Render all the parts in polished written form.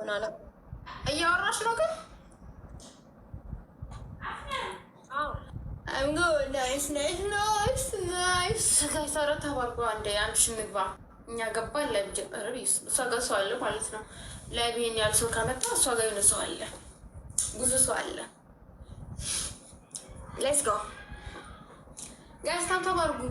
እንደሆነ አለ እያወራሽ ነው ግን I'm good. Nice. ከሰረ ተባርጎ አንዴ አንድ ሽንግባ እኛ ገባን ላይ ጀመረስ እሷ ጋር ሰው አለ ማለት ነው። ላይ ብሄን ያል ሰው ካመጣ እሷ ጋር የሆነ ሰው አለ፣ ብዙ ሰው አለ። ሌትስ ጎ ጋይስ ታም ተባርጉ።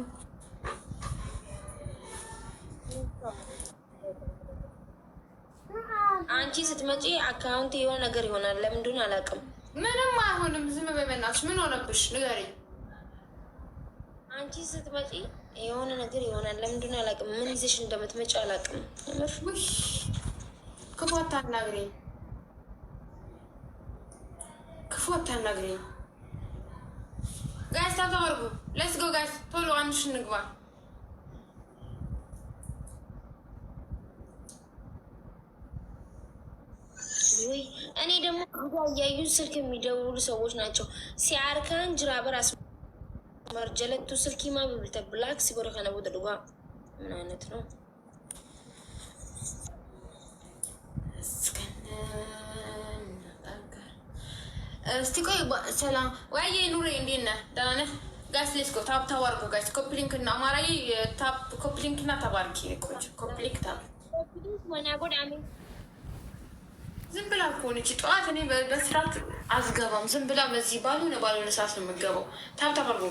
አንቺ ስትመጪ አካውንት የሆነ ነገር ይሆናል። ለምን እንደሆነ አላውቅም። ምንም አይሆንም። ዝም በይ በእናትሽ። ምን ሆነብሽ ንገሪኝ። አንቺ ስትመጪ የሆነ ነገር ይሆናል። ለምን እንደሆነ አላውቅም። ምን ይዘሽ እንደምትመጪ አላውቅም። ክፉ አታናግሪኝ፣ ክፉ አታናግሪኝ። ጋይስ ታተወርጉ። ሌትስ ጎ ጋይስ፣ ቶሎ አንሽ እንግባ። ወይ እኔ ደግሞ እያዩ ስልክ የሚደውሉ ሰዎች ናቸው። ሲያርከን ጅራበር አስመርጀለቱ ስልክ ማብብልተ ብላክ ሲጎረ ከነቦ ደዱጋ ምን አይነት ነው? እስቲ ቆይ ሰላም ወይዬ ኑሬ እንዴት ነህ? ደህና ነህ? ጋይስ ሌትስ ጎ ታፕ ታዋርጉ ጋይስ። ኮፕሊንክ እና አማራዬ ታፕ ኮፕሊንክ እና ተባርኪ ቆይ ኮፕሊንክ ታፕ ዝም ብላ እኮ ነች። ጠዋት እኔ በስርዓት አስገባም። ዝም ብላ በዚህ ባልሆነ ሰዓት ነው የምገባው። ታብታብ አድርጎ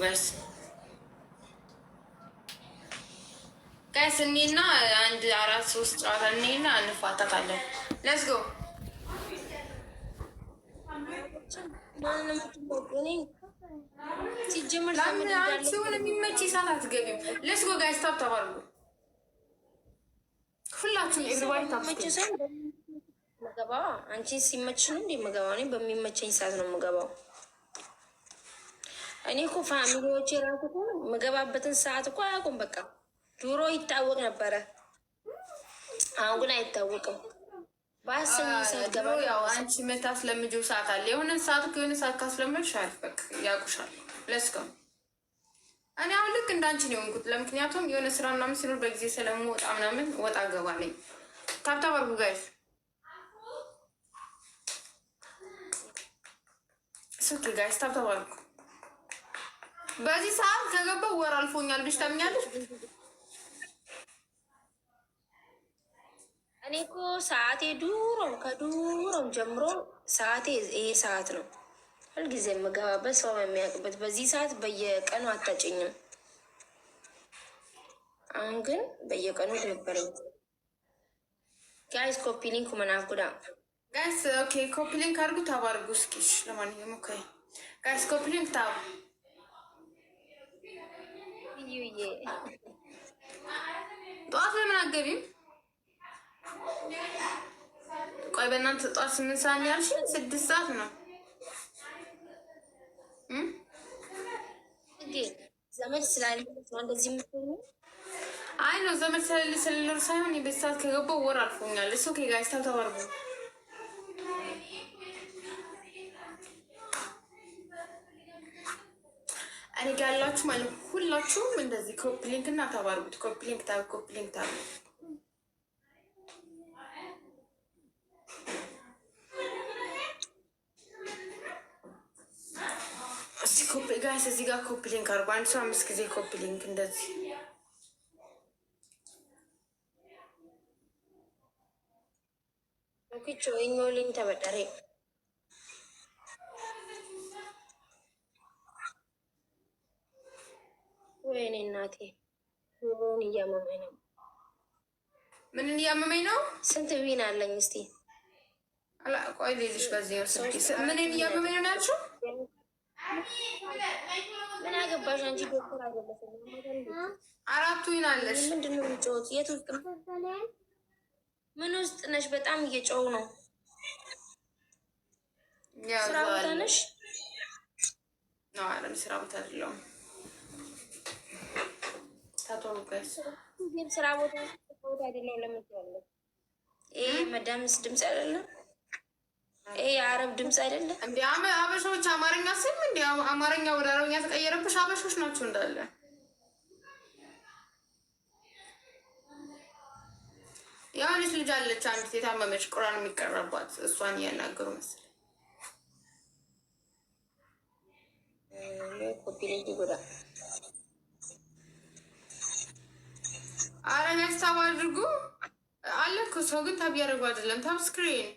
ጋይስ እኔና አንድ 4-3 ጨዋታ እኔና እንፋታታለን። ሌትስ ጎ ሲሆን የሚመች ሰዓት አትገቢም። ሌትስ ጎ ጋይስ ታብታብ አድርጎ ሁላችሁም ኤቭሪባዲ ታብታብ ገባ። አንቺ ሲመችሽ ነው እንዴ የምገባው? እኔ በሚመቸኝ ሰዓት ነው የምገባው። እኔ እኮ ፋሚሊዎች የራሱ እኮ የምገባበትን ሰዓት እኮ አያውቁም። በቃ ድሮ ይታወቅ ነበረ፣ አሁን ግን አይታወቅም። በአስኝ ሰዓት ገባ። ያው አንቺ የምታስለምጂው ሰዓት አለ። የሆነ ሰዓት ካስለመድሽ አሪፍ በቃ ያውቁሻል። ሌትስ ጎ እኔ አሁን ልክ እንዳንቺ ነው የሆንኩት። ለምክንያቱም የሆነ ስራ ምናምን ሲኖር በጊዜ ስለምወጣ ምናምን ወጣ ገባ ነኝ። ታብታብ አድርጉ ጋይስ። ኦኬ ጋይስ ታብታብ አድርጉ። በዚህ ሰዓት ከገባው ወር አልፎኛል ብለሽ ታምኛለሽ? እኔ እኮ ሰዓቴ ከዱሮም ጀምሮ ሰዓቴ ይሄ ሰዓት ነው። ሁልጊዜ የምገባበት ሰው የሚያውቅበት በዚህ ሰዓት በየቀኑ አታጭኝም። አሁን ግን በየቀኑ ነበረኝ። ጋይስ ኮፒ ሊንክ መናፍጉዳ ጋይስ ኦኬ ኮፒ ሊንክ አድርጉ። ታብ አድርጉ እስኪ። ለማንኛውም ኦኬ ጋይስ ኮፒ ሊንክ ታብ ይዩዬ ጠዋት ለምን አትገቢም? ቆይ በእናንተ ጠዋት 8 ሰዓት ነው ያልሽኝ? 6 ሰዓት ነው። ዘመድ ስላለ እንደዚህ የምትሆኑ አይ ነው ዘመድ ስለሌለ ሳይሆን የቤት ሰዓት ከገባው ወር አልፎኛል። እሱ ኦኬ ጋይስ ታብ አድርጉ። እኔ ጋር ያላችሁ ማለት ሁላችሁም እንደዚህ ኮፒ ሊንክ እና ታብ አድርጉት። ኮፒ ሊንክ ታብ እስቲ ኮፒ ጋይስ እዚህ ጋር ኮፒ ሊንክ አድርጉ። አንድ ሰው 5 ጊዜ ኮፒ ሊንክ እንደዚህ ኦኬ ቾይኞሊን ተበደሬ ወይኔ እናቴ ምን እያመመኝ ነው? ምን እያመመኝ ነው? ስንት ቪን አለኝ? እስቲ ቆይ ልልሽ በዚህ ነው ስልክ ምን እያመመኝ ነው ያልሽው? ምን አገባሽ አንቺ ዶክተር አይደለሽም። 4 ዊን አለሽ። ምንድን ነው የሚጮሁት? የት ውስጥ ምን ውስጥ ነሽ? በጣም እየጮሁ ነው። ስራ ቦታ ነሽ? ነው አይደል? ስራ ቦታ አይደለም። ስራ ቦታ አይደለም። ለምን ትያለሽ? ይሄ መዳምስ ድምፅ አይደለም? ይሄ የአረብ ድምፅ አይደለም እንዴ? አበሾች አማርኛ ስም እንዴ? አማርኛ ወደ አረብኛ ተቀየረብሽ? አበሾች ናቸው እንዳለ። የሆነች ልጅ አለች አንዲት የታመመች ቁራን የሚቀረባት እሷን እያናገሩ መሰለኝ። አረ ታብ አድርጉ አለ እኮ ሰው ግን ታብ ያደርጉ አይደለም። ታብ ስክሪን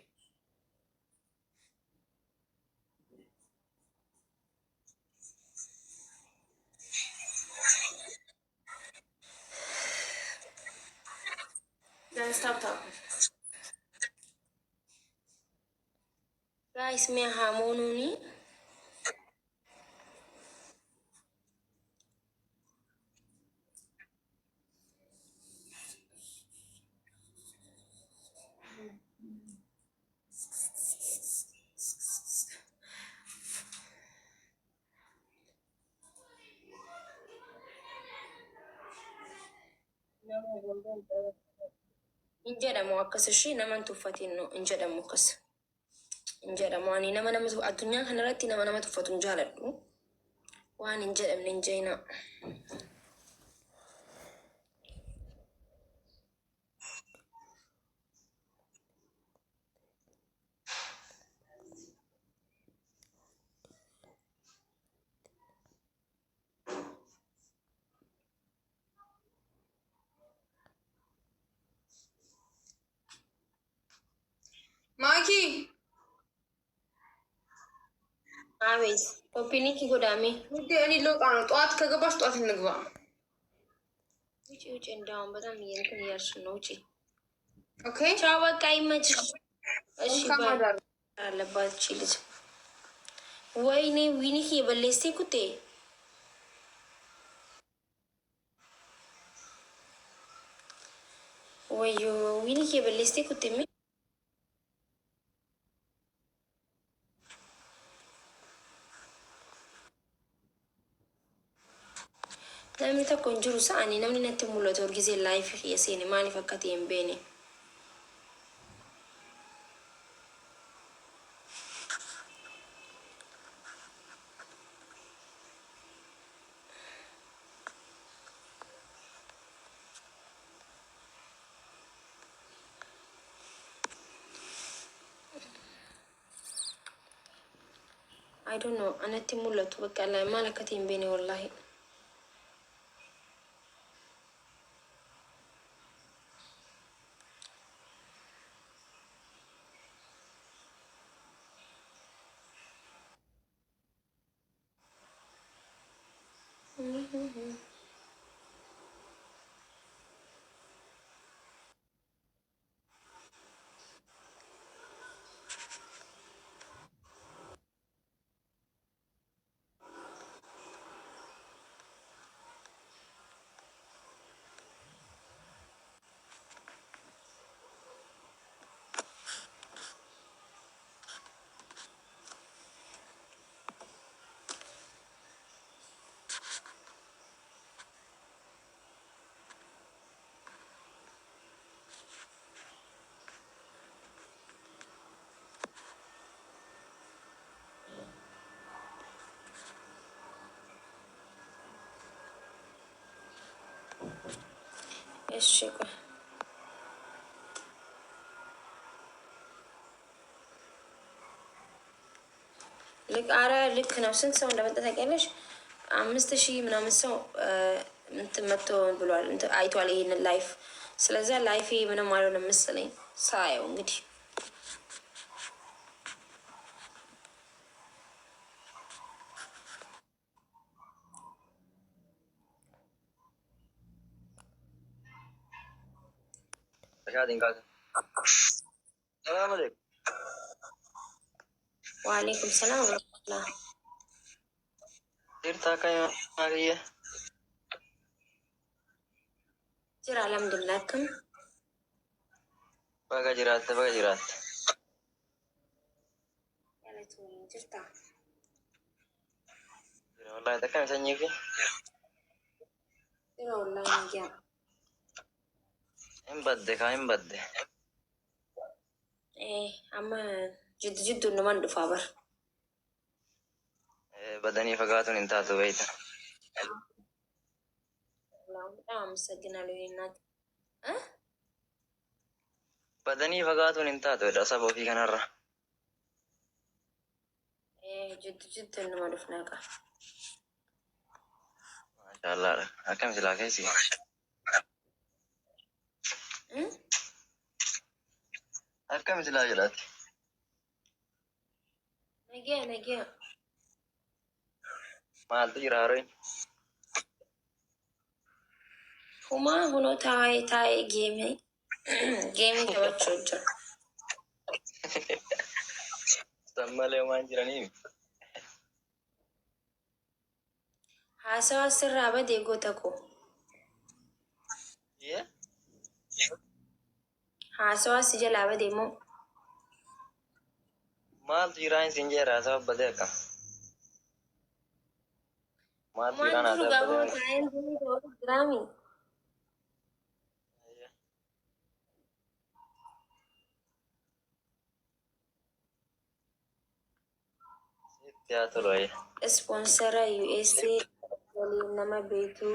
ጋይስ ሚያ ሃሞኑኒ injedhamu akkas ishee naman tuffatiin no injedhamu akkas injedhamu ani nama addunyaa kanarratti nama tuffatu hin jaaladhu waan injedhamne injeena ማኪ አቤት ኦፒኒክ ጎዳሜ ውዴ እኔ ልወጣ ነው። ጠዋት ከገባሽ ጠዋት እንግባ። ውጪ ውጪ እንዳውም በጣም እንትን እያልሽ ነው። ውጪ ኦኬ ቻው በቃ ይመችሽ። እሺ አለባት እቺ ልጅ ወይኔ ዊኒክ የበለስቴ ኩቴ ወዮ ዊኒክ የበለስቴ ኩቴ namni tokko hin jiru sa'anii namni natti mul'atu orgisee laayif yeseene maaliif akka ta'e hin beene. I don't know anatti mul'atu bakka maal akka ta'e hin beene wallaahi. እሺ ቆይ ልክ አረ ልክ ነው። ስንት ሰው እንደመጣ ታውቂያለሽ? 5000 ምናምን ሰው እንትን መጥቶ ብሏል አይቷል ይሄንን ላይፍ። ስለዛ ላይፍ ምንም አልሆነም መሰለኝ ሳየው እንግዲህ ሰላም አለይኩም። ወአለይኩም ሰላም ወራህመቱላህ ዲርታ ካያ ጅራ አልሐምዱሊላህም baga jiraatte ያለቱ ጅርታ wallahi takkan sanyii fi ጅራ ወላሂ ያ hin badde amma jiddu naman dhufa bar badanii fagaatuun hin taatu beeyta. በጣም አመሰግናለሁ እናት Badanii fagaatuun hin taatu dha saba ofii kanarra. Jiddu nama dhufnaa qaba. Maashaallaadha. Akkam silaa keessi? Akkam silaa jedhaati? Nagiyaa. Maaltu jira harooyin? Humaa hunoo taa'ee geemii taphachuu jira. San malee waan jiraniif. Haasawaa sirraa badee goota koo. Haasawaa si jalaa badee moo? Maaltu jiraan isin jeeraa sabab badee akkam? Maaltu jiraan Waan jiru haasawaa gaboo badee? taa'ee geemii taphachuu jiraami. Sitti haa tolu ayya. Ispoonsara USA waliin nama beektu.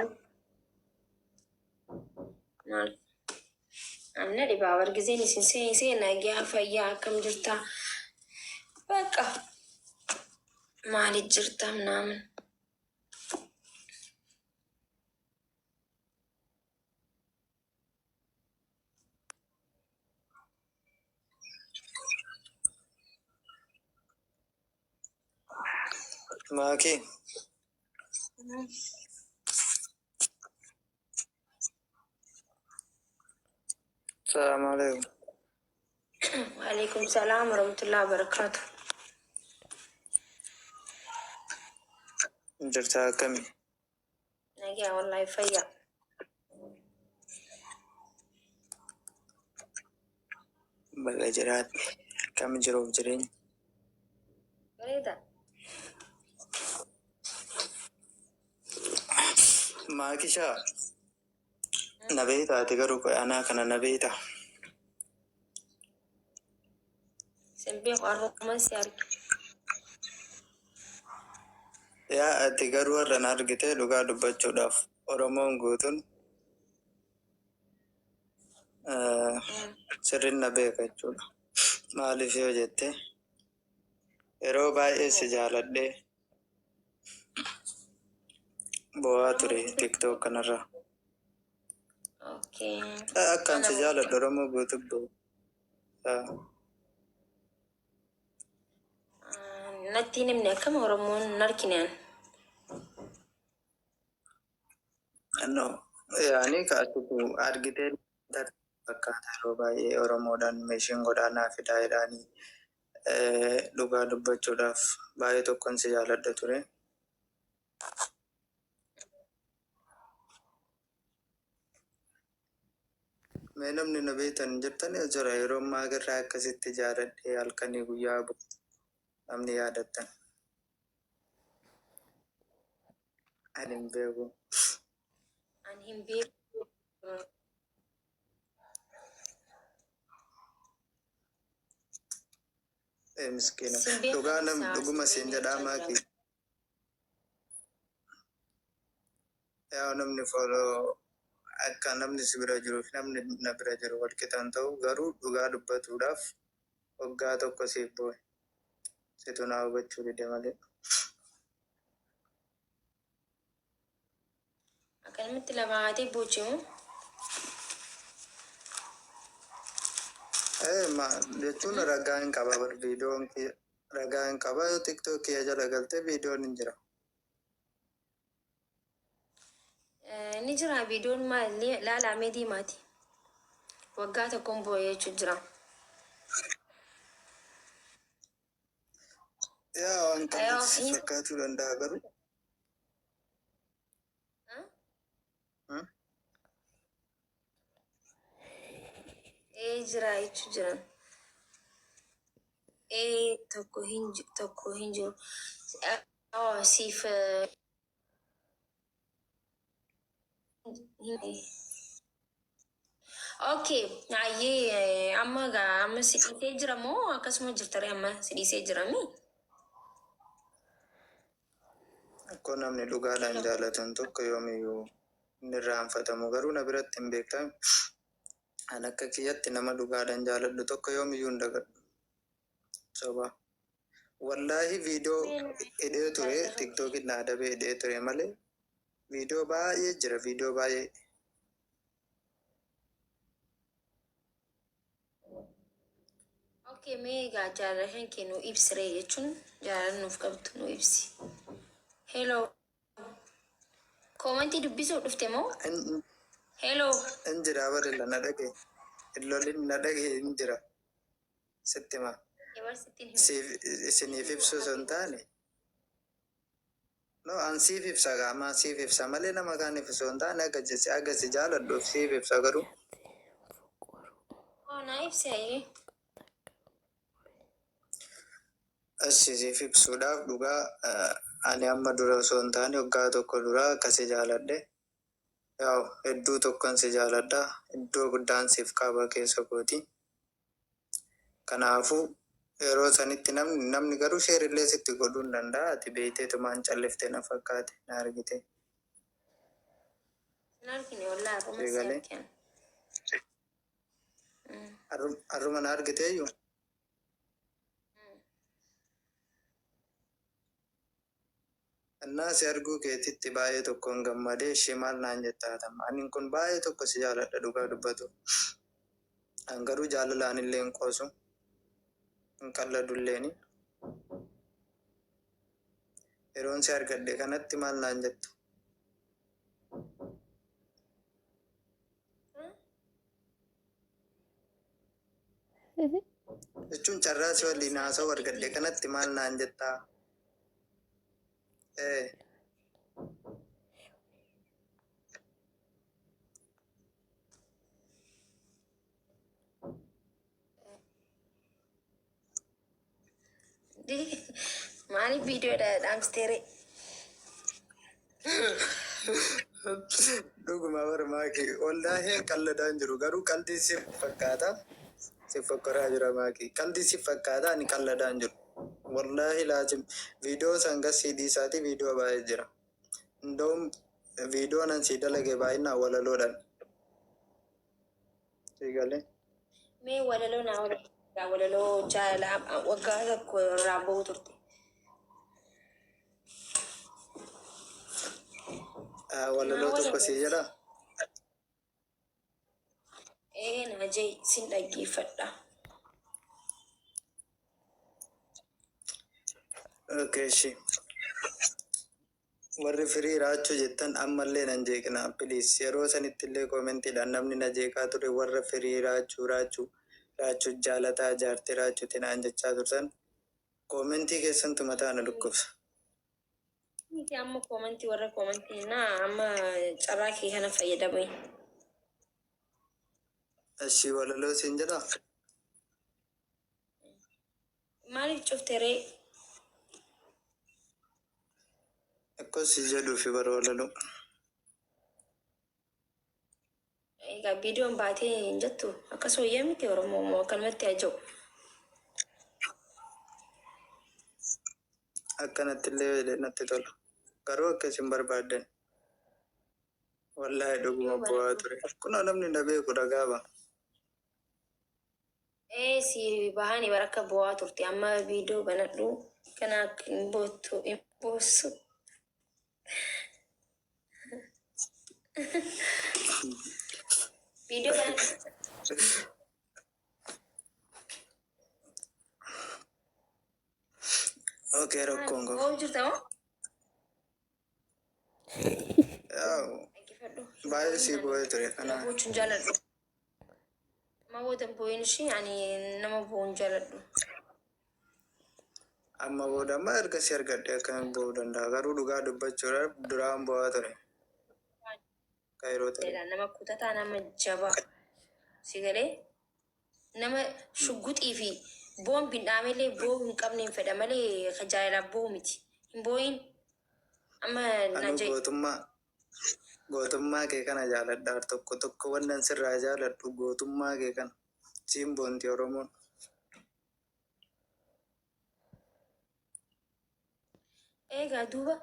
Maal? Amna dhibaa wargizeen isin seenaa gaa fayyaa akkam jirtaa? Bakka maaliif jirta naaman? Maki, salam alaikum. Waalaikum salam warahmatullahi wabarakatuh. Jirta kami? Nagaa wallahi fayyaa. Baga jirat. Kami jiruuf jireenya. Bareeda. Maakisha na beektaa ati garuu anaa kana na beektaa. Simbii qorruman si arge. Yaa ati garuu warra na argite dhugaa dubbachuudhaaf Oromoon guutuun sirriin na beeka jechuudha. Maaliif yoo jette yeroo baay'ee si jaaladhee bo'aa ture TikTok kanarra. Okay. Akkaan si jaaladhu Oromoo guutuuf bo'u. Natti namni akkam Oromoon narkinaan. No, yaani kaasitu argitee fakkaata yeroo baay'ee Oromoodhaan meeshaan godhaanaa fidaa jedhanii dhugaa dubbachuudhaaf baay'ee tokkoon si jaaladha ture. Mee namni na beektan jirtanii jira yeroo ammaa agarraa akkasitti jaaladhee halkanii guyyaa namni yaadattan. Ani hin beeku. Ani hin beeku. Miskiina. Dhugaa dhuguma siin jedhaa maaki. Yaa namni foloo akka namni si bira jiruuf namni na bira jiru wal qixaan ta'u garuu dhugaa dubbatuudhaaf waggaa tokko siif boo'e. Situ naa hubachuu dide malee. Akkanumatti labaatee boocimu. Jechuun ragaa hin qaba bar viidiyoon ragaa hin qaba yoo TikTok jala galtee viidiyoon hin jira. Ni jira viidiyoon maallee laalamee diimaati. Waggaa tokkoon boo'ee jechuun jira. Yaa waan qabatti fakkaatuu danda'a garuu. Jira jechuun jiran. Tokko hin jiru. Siif okay. Ayyee amma si dhiisee jira moo akkasuma jirtare amma si dhiisee jirami? Akkoo namni dhugaadhaan jaalatan tokko yoomiyyuu inni irraanfatamu garuu na biratti hin beekamu. An akka kiyyatti nama dhugaadhaan jaaladhu tokko yoomiyyuu hin dagadhu. Soba. Wallaahi viidiyoo hidhee ture tiktookiin na adabee hidhee ture malee viidiyoo baay'ee jira viidiyoo baay'ee. Okay, mee egaa jaalala kan kee nu ibsiree jechuun jaalala nuuf qabdu nu ibsi. Hello. Koomantii dubbisuu dhufte moo? Hello. In jira barilla na dhage. Illolin na dhage in jira. Sitti maa. Isiniif ibsu sun taane. No, an siif ibsa gaamaa siif ibsa malee nama kaaniif osoo hin taane agasi jaaladhuuf siif ibsa garuu. Oh, na ibsee. Siif ibsuudhaaf dhugaa ani amma dura osoo hin taane waggaa tokko dura akkasi jaaladhe. Yaa'u hedduu tokkon si jaaladha. Iddoo guddaan siif qaba keessa kooti. Kanaafuu yeroo sanitti namni garuu sheerillee sitti godhuu hin danda'a. Ati beekteetumaan calliftee na fakkaate na argite. Na argine wallaahi arruma si argina. Arruma na argiteeyyuu. Annaa si arguu keetitti baay'ee tokkoon gammadee ishee maal naan jettaatama. Ani kun baay'ee tokko si jaaladha dhugaa dubbatu. An garuu jaalalaan illee hin qoosu. Hin qalladulleeni. Yeroon si argadhe kanatti maal naan jettu. Jechuun carraa si waliin haasa'u argadhe kanatti maal naan jettaa. Maaliif viidiyoodha dhaamsteere? Dhuguma maakii wallaahi qalladaan jiru garuu qalbii si fakkaata. Si fakkaraa jira maakii. Qalbii si fakkaata ani qalladaan jiru. Wallaahi laazim viidiyoo sangas CD isaati viidiyoo baay'ee jira. Ndoom viidiyoo nan si dalage baay'inaan walaloodhaan. Sigalee. Mee walaloo naa walaloo jaalala waggaa tokko irraa ba'uu turte. Walaloo tokko si jedha. Na jee sin dhaggeeffadha. Okay, warri firii raachuu jettan ammallee nan jeeqna please yeroo sanitti illee koomentiidhaan namni na jeeqaa ture warra firii raachuu jaalataa jaartii raachuuti naan jechaa turtan koomentii keessantu mataa na dhukkubsa. Miti amma koomentii warra koomentii naa amma carraa kee kana fayyadame. Ashii walaloo siin jedhaa. Maaliif cufteree? Akkos si jedhuufi bara walaloo. Egaa viidiyoon baatee hin jettu akkas wayyaa miti Oromoo akkanumatti haa jiru. Akkanatti illee natti tola. Garuu akkas hin barbaaddan. Wallaahi dhuguma bu'aa ture. Kunoo namni na beeku dhagaa ba'a. Si bahanii barakka bu'aa turte amma viidiyoo banadhu kana hin boottu hin boossu. Video kan? Okay, rakkoon qabu. Oh, jirta moo? Baay'ee si bu'ee ture kana. Bochuun jaaladhu. Amma booda bu'een ishee ani nama bu'uun jaaladhu. Amma booda amma erga si argadhe akkamiin bu'uu danda'a garuu dhugaa dubbachuudhaaf duraan bu'aa ture. Kaayiroo ta'e. Nama kutataa nama jabaa. Si galee nama shugguxii fi boombiin dhaamelee boo hin qabne hin fedha malee tajaajilaaf boo miti. Hin booyin amma na jee. Gootummaa kee kana jaaladhaa tokko wannan sirraa jaaladhu gootummaa kee kana. Siin boonti Oromoon. Egaa duuba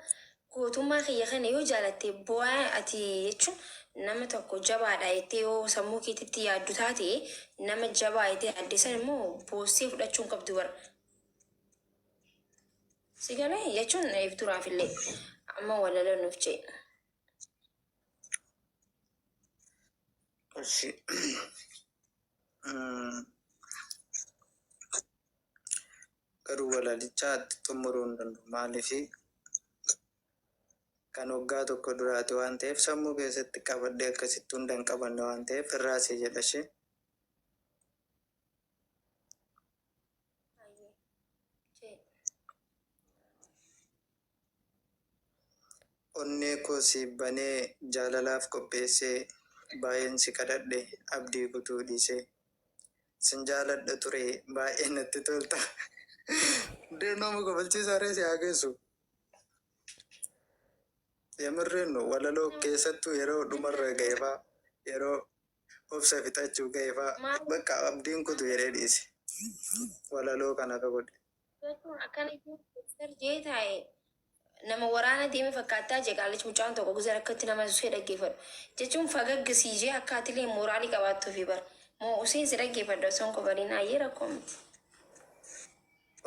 gootummaa kiyya kana yoo jaalatte bu'aa ati jechuun nama tokko jabaadha jettee yoo sammuu keetitti yaaddu taate nama jabaa jettee yaadde san immoo boostee fudhachuu hin qabdu bara. Si galee jechuun ibturaaf illee amma walala nuuf jee. Garuu walalichaatti xumuruu hin danda'u. Maaliif kan waggaa tokko duraati waan ta'eef sammuu keessatti qabadde akkasitti hunda hin qabanne waan ta'eef irraasii jedha ishee. Onnee koo siif banee jaalalaaf qopheessee baay'een si kadhadhe abdii kutuu dhiisee. Sin jaaladha ture baay'ee natti tolta. Deemnoo muka balchiisaa ree si haa geessu. Yemirreen walaloo keessattuu yeroo dhumarra ga'eefaa yeroo obsa fixachuu ga'eefaa bakka abdiin kutu jedhee dhiise. Walaloo kana akka godhe. Akkana taa'e nama waraana deeme fakkaataa jee qaalichi mucaan tokko gosa rakkatti nama susee dhaggeeffadhu jechuun fagaggisiisee akkaatilee mooraalii qabaattuu fi bara moo useen si dhaggeeffadhu osoo hin qobaliin ayyee rakkoo miti.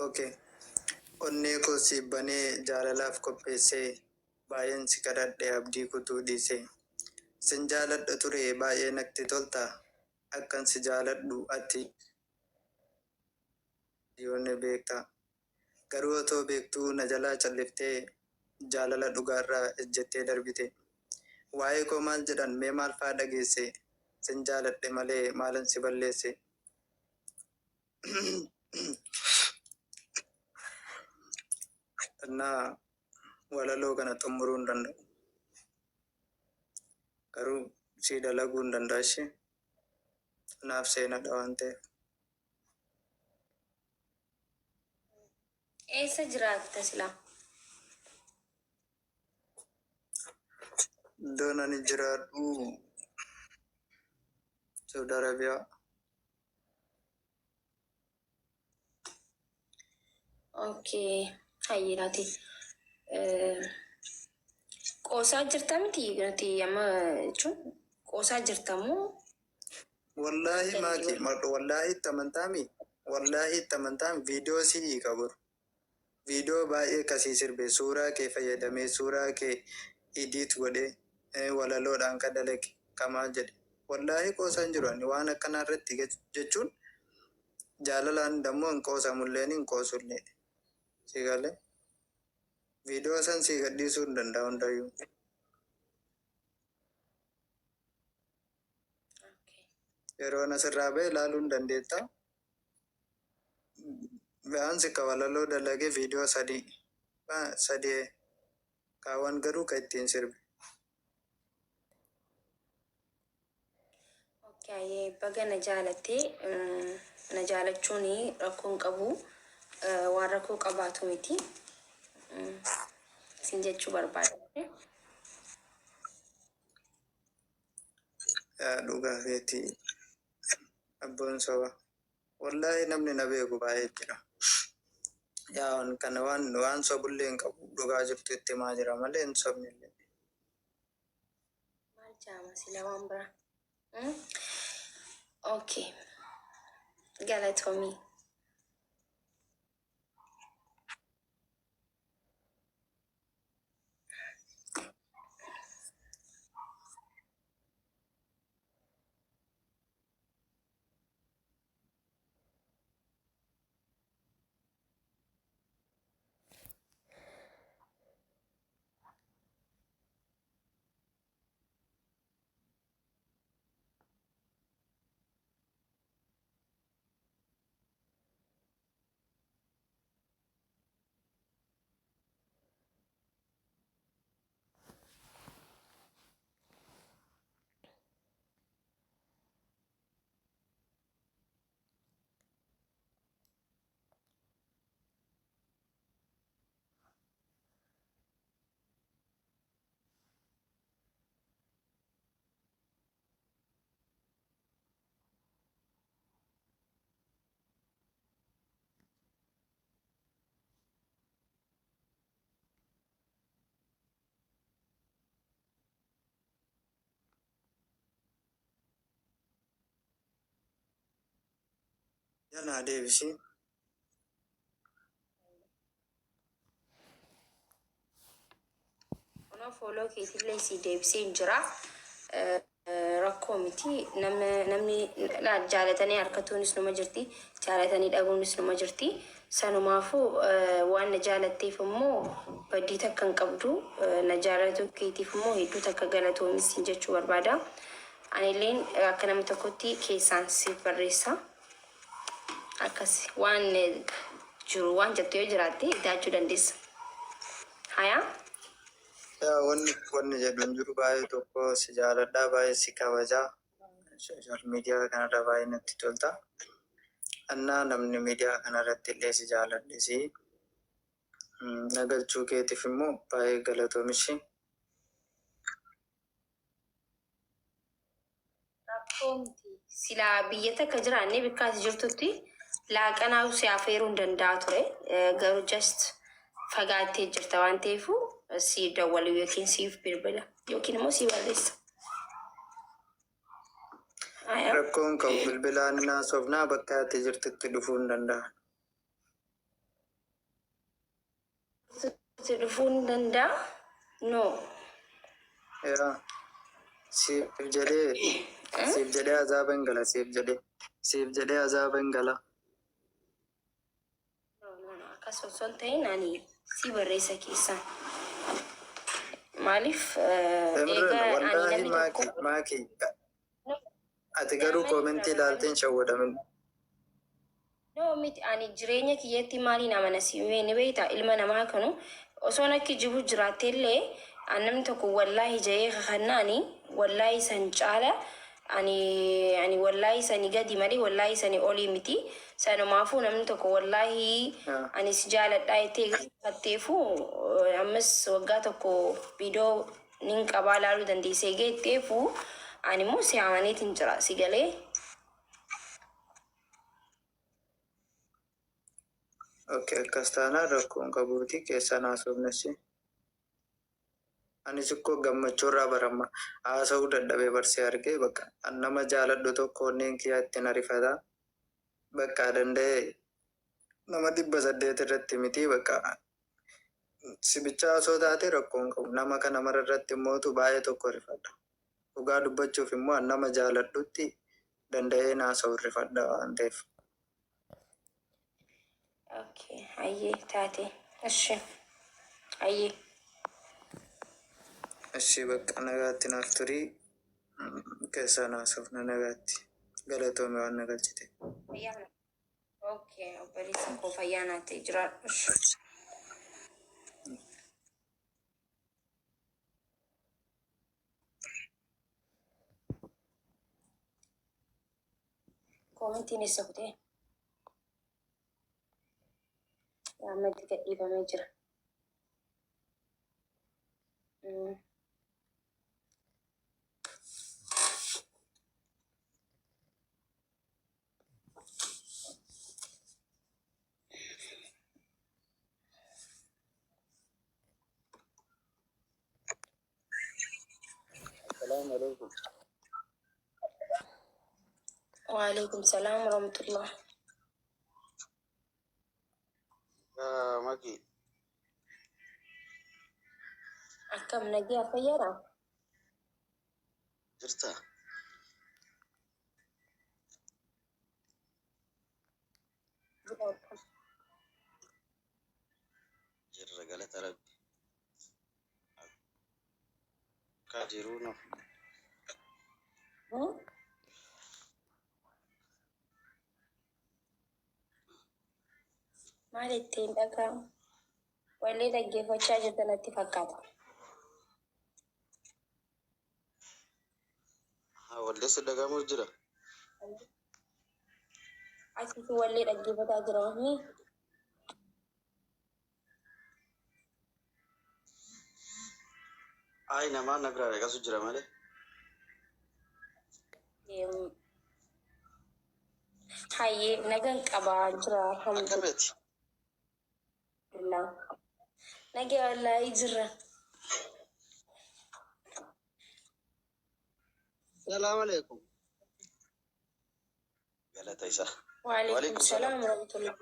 Okay. Onnee koo siif banee jaalalaaf qopheessee baay'een si kadhadhe abdii kutuu dhiisee. Sin jaaladha ture baay'ee natti tolta akkan si jaaladhu ati yoonne beekta. Garuu otoo beektuu na jalaa calliftee jaalala dhugaarraa ejjettee darbite. Waa'ee koo maal jedhan mee maal fa'aa dhageesse sin jaaladhe malee maalan si balleesse. Innaa walaloo kana xumuruu hin danda'u. Garuu si dalaguu hin danda'a ishee. Naaf seenadha waan ta'eef. Eessa jiraatta silaa? Iddoon ani jiraadhu Saudi Arabiyaa. Okay. Hayyinaati. Qoosaa jirta miti nuti amma jechuun qoosaa jirtamoo? Wallaahi maaki wallaahi itti amantaami wallaahi itti amantaami viidiyoo si qaburu. Viidiyoo baay'ee kasii sirbe suuraa kee fayyadamee suuraa kee idiit godhee walaloodhaan ka dalage kamaa jedhe. Wallaahi qoosaan jiru ani waan akkanaa irratti jechuun jaalalaan dammoo hin qoosamulleen hin qoosullee. Si galee viidiyoo san si gadhiisuu hin danda'a hundayyuu. Yeroo asirraa ba'e ilaaluu hin dandeetta. Be'aansi ka walaloo dalagee viidiyoo sadii kaawwan garuu ka ittiin sirbe. Okay, baga na jaalattee na jaalachuun rakkoo hin qabu waan rakkoo qabaatu miti. Isin jechuu barbaada. Dhugaa feeti abboon soba. Wallaahi namni na beeku baay'ee jira. Yaa kana waan sobullee hin qabu dhugaa jirtu itti himaa jira malee hin sobne illee. Maal jaama sila waan bira? Okay. Galatoomii. Yana deebisi. Ona follow keetillee si deebisee hin jira. Rakkoo miti. Namni jaalatanii harkatuunis numa jirti. Jaalatanii dhabuunis numa jirti. Sanumaafuu waan na jaalatteef immoo baddii takka hin qabdu. Na jaalatu keetiif immoo hedduu takka galatoomis jechuu barbaada. Anilleen akka namni tokkotti keessaan siif barreessa. Akkas waan jiru waan jettu yoo jiraatte daachuu dandeessa. Hayaa? Yaa wanni jedhuun jiru baay'ee tokko si jaaladhaa baay'ee si kabajaa. Sooshaal miidiyaa kanarra baay'ee natti tolta. Annaa namni miidiyaa kanarratti illee si jaaladhisi. Nagalchuu keetiif immoo baay'ee galatoomishi. Rakkoo miti. Silaa biyya takka jiraannee bakka ati jirtutti laaqanaa si affeeruu hin danda'a ture. Garuu just fagaattee jirta waan ta'eefu si dawwalu yookiin siif bilbila yookiin immoo si barreessa. Rakkoon qabu bilbilaan naasofnaa bakka ati jirtutti dhufuu hin danda'a. Dhufuu hin danda'a? No. Yaa siif jedhee azaaba hin gala siif jedhee azaaba hin gala. Akkas osoo hin ta'in ani si barreessa keessaa. Maaliif egaa ani namni tokko Maaki ati garuu koomentii ilaalteen shawwadamin. no miti ani jireenya kiyyatti maaliin amana si ni beektaa ilma namaa kanu osoo nakki jibu jiraatte illee namni tokko wallaahi ja'ee kakannaani wallaahi san caala ani wallaahi sani gadi malee wallaahi sani olii miti sanumaafuu namni tokko wallaahi ani si jaaladhaa jettee gaafatteefu ammas waggaa tokko viidiyoo nin qabaa laaluu dandeessee geetteefu ani immoo si amaniitiin jira si galee. Okay, akkas taanaan rakkoon qabuuti keessaa naasofnessi. Anis ikkoo gammachuu irraa baramma haasa'uu dadhabee barsee argee bakka nama jaaladhu tokko onneen kiyyaa ittiin arifataa bakka danda'ee nama 800 irratti miti bakka sibicha haasoo taate rakkoon qabu nama kana mara irratti immootu baay'ee tokko rifadha. Dhugaa dubbachuuf immoo nama jaaladhutti danda'ee naasa'uu rifadha waan ta'eef. Okay, aye, taate. Ashi. Aye. Ashi bakka nagaatti naaf turii keessaa naasofna nagaatti galatoome waan nagalchite. Fayyana. Okay, obboleessa koo fayyaanaa ta'e jiraadhu. Ashi. Komentiin isa kutee. Ammatti gadhiifamee jira. Assalamu alaikum. Waalaikum salam warahmatullah. Maki. Akkam nagaa fayyaadha? Jirta? Jirra galata rabbi. Akka jiruu no. Maal ittiin dhagahamu? Wallee dhaggeeffachaa jirtan natti fakkaata. Wallee si dhagahamu jira. Asitti wallee dhaggeeffataa jira wanni. Ay namaa na biraa dhaqasu jira malee. Hayyee nagaan qabaa jira. Akkamitti? Nagaa wallaahi jirra. Salaamu alaikum. Galata isa. وعليكم السلام ورحمة الله.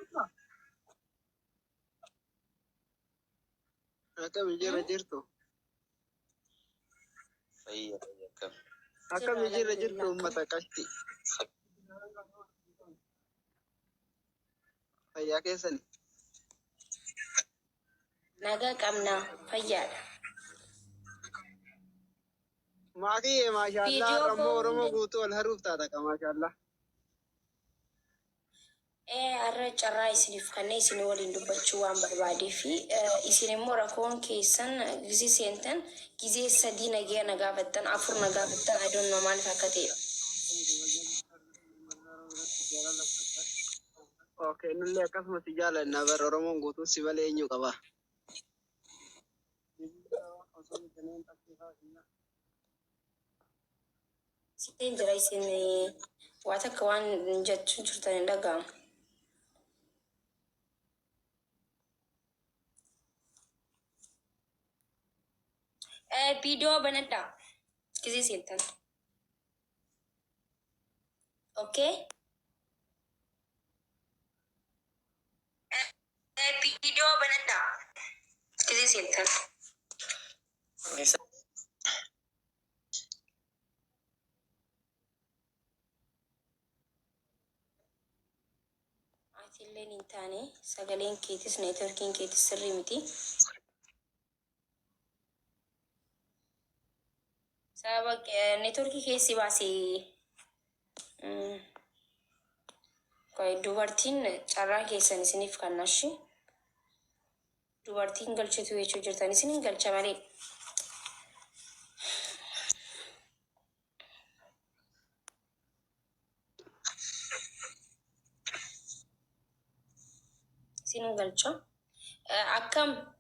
أكم جرى جرتو فهي كم أكم جرى جرتو أمتا كشتي فيا كيسن نجا كمنا فيا معكي ما شاء الله فيديو رمو كون رمو قوتو الهروب تاتك ما شاء الله الرجال الرئيس اللي في كنيسة نولي ندبتشوان بعبادي في يصير مرة كون كيسن جزء سنتن جزء سدينا جينا قافتن عفرنا قافتن I don't know ما نفع كتير. اوكي نلي كسم تجال النبر رمو قوتو سيبالي إنيو قبا سين جرايسين واتك وان جت شرطان دقام. فيديو بندا جزء سنتن. اوكي. فيديو بندا جزء سنتن. اللين انتاني سجلين كيتس نيتوركين كيتس سريمتي سابق نيتوركي كيسي باسي كوي دوبارتين چارا كيسان سنف كناشي دوبارتين قلشتو يچو جرتاني سنين قلچا مالي سنين قلچا أكم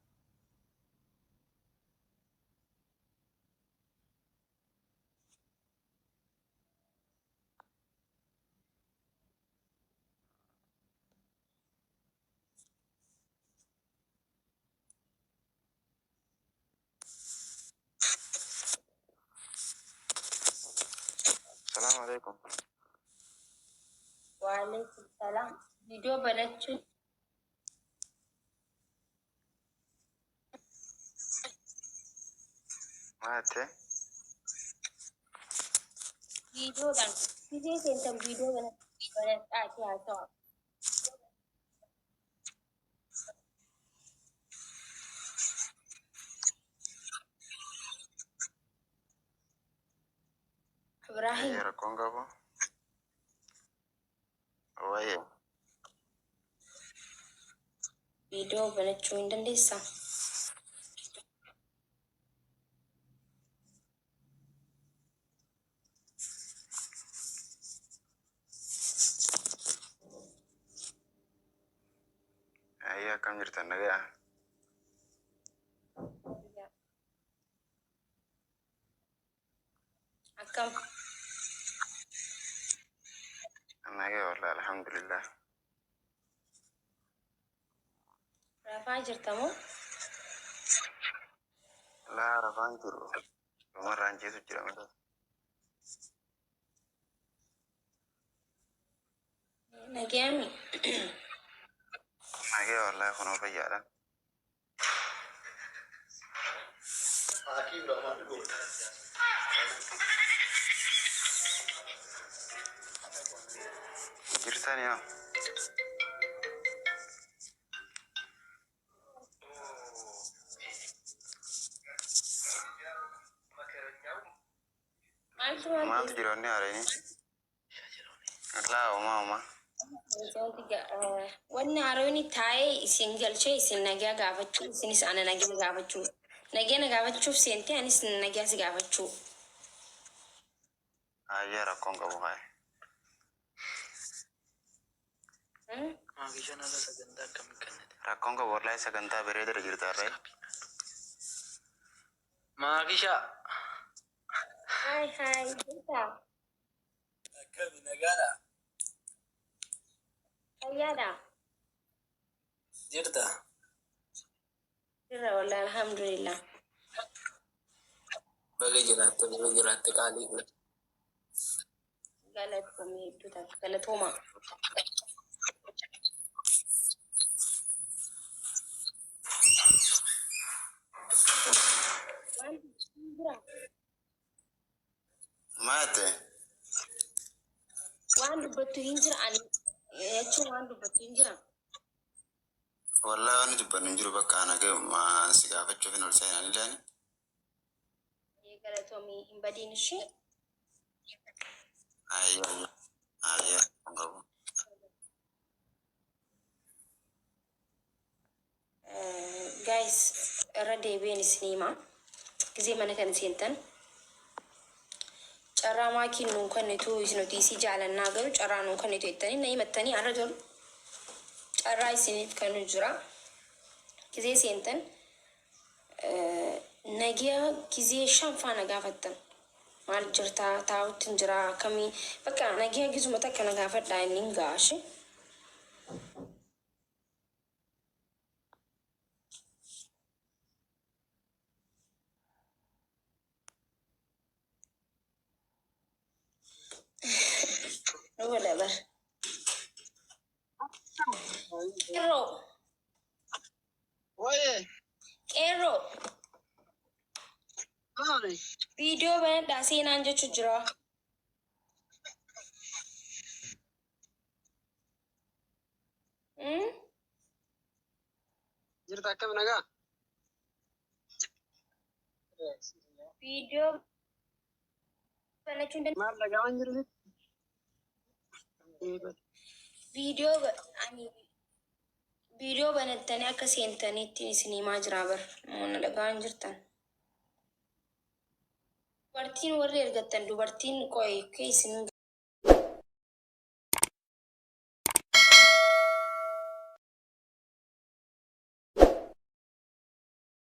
السلام عليكم وعليكم السلام فيديو بناتشو ماتي فيديو دان فيديو سنتم فيديو بنات آتي هاتوا إبراهيم هي ركون قبو وهي فيديو بناتشو إندن ديسا هي كم جرتن نجا أكم نجا والله الحمد لله رافع جرتمو لا رفان جرو مرة عن جيسو جرا مدى نجامي نجا والله خنو فيا جرتان يا ما تجروني عليني لا وما wanni harooni taa'ee isin galchee isin nagaa gaafachuu isinis ana nagaa gaafachuu nageenya gaafachuuf seentee anis nagaa si gaafachuu. هيا ركون قبو هاي ركون قبو والله سكنتا بريد رجرتا رأي ما كيشا هاي جيتا أكم نجانا هيادا جرتا جرا والله الحمد لله بقى جرات كالي قالت كمي دوتا قالت هما Mate. Waan dubbattu hin jira ani jechuun waan dubbattu hin jira. Wallahi waan dubbannu hin jiru bakka ana ga'u si gaafachuuf hin ol seenan ilaani. Galatoomii hin badiin ishee. Ayyaa qabu. Guys, irra deebiin isin hima. Gizee mana kan seentan. Carraa maakiin nuun kennitu isin otiisii jaalannaa garuu carraa nuun kennitu jettanii na himattanii arra tolu. Carraa isiniif kan jira. Gizee seentan nagiyaa gizee shanfaa na gaafattan. Maal jirtaa taa'utti hin jiraa akkamii bakka nagiyaa gizuma takka na gaafadhaa inni hin gaashe. Whatever. Kero. Oye, Kero. mami, Video banadhaa seenaan jechu jira. jirta akkam nagaa? Video banachuun Maal dhagaa'aan jirti? video banattanii akka seentaniitti isin himaa jira bar namoonni dhagaan jirtan. Dubartiin warri ergattan dubartiin qo'ee isin